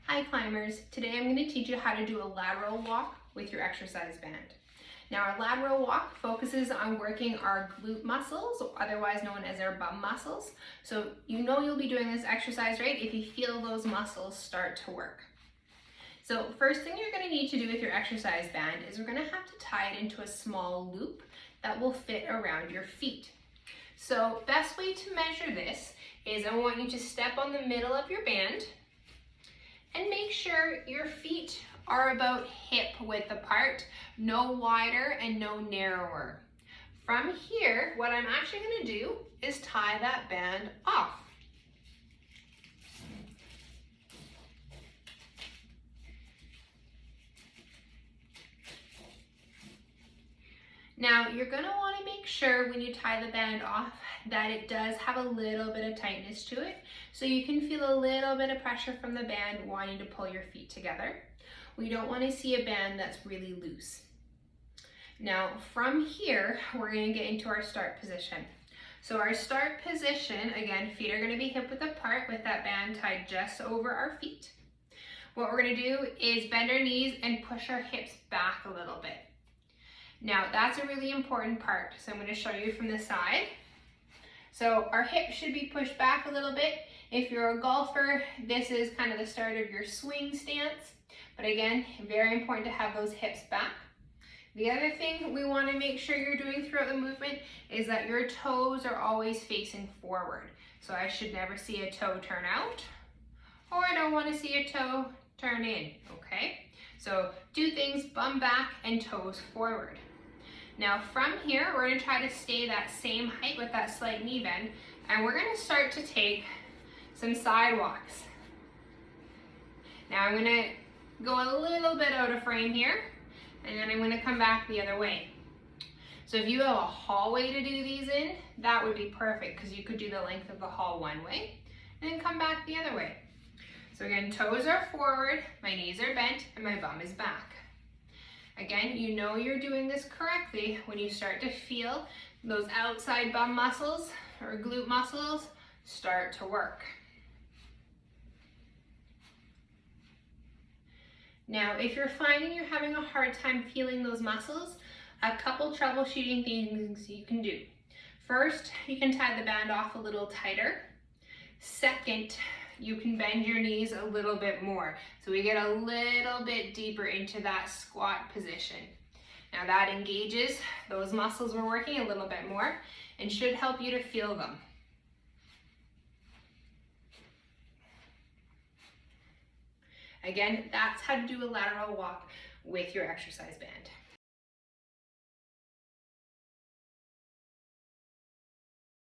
Hi climbers, today I'm going to teach you how to do a lateral walk with your exercise band. Now our lateral walk focuses on working our glute muscles, otherwise known as our bum muscles. So you know you'll be doing this exercise, right, if you feel those muscles start to work. So first thing you're going to need to do with your exercise band is we're going to have to tie it into a small loop that will fit around your feet. So best way to measure this is I want you to step on the middle of your band and make sure your feet are about hip width apart, no wider and no narrower. From here, what I'm actually going to do is tie that band off. Now you're going to want to make sure when you tie the band off that it does have a little bit of tightness to it, so you can feel a little bit of pressure from the band wanting to pull your feet together. We don't want to see a band that's really loose. Now from here, we're going to get into our start position. So our start position, again, feet are going to be hip width apart with that band tied just over our feet. What we're going to do is bend our knees and push our hips back a little bit. Now that's a really important part, so I'm going to show you from the side. So our hips should be pushed back a little bit. If you're a golfer, this is kind of the start of your swing stance. But again, very important to have those hips back. The other thing we want to make sure you're doing throughout the movement is that your toes are always facing forward. So I should never see a toe turn out, or I don't want to see a toe turn in, okay? So do things bum back and toes forward. Now from here, we're going to try to stay that same height with that slight knee bend, and we're going to start to take some sidewalks. Now I'm going to go a little bit out of frame here, and then I'm going to come back the other way. So if you have a hallway to do these in, that would be perfect, because you could do the length of the hall one way, and then come back the other way. So again, toes are forward, my knees are bent, and my bum is back. Again, you know you're doing this correctly when you start to feel those outside bum muscles or glute muscles start to work. Now, if you're finding you're having a hard time feeling those muscles, a couple troubleshooting things you can do. First, you can tie the band off a little tighter. Second, you can bend your knees a little bit more. So we get a little bit deeper into that squat position. Now that engages those muscles we're working a little bit more and should help you to feel them. Again, that's how to do a lateral walk with your exercise band.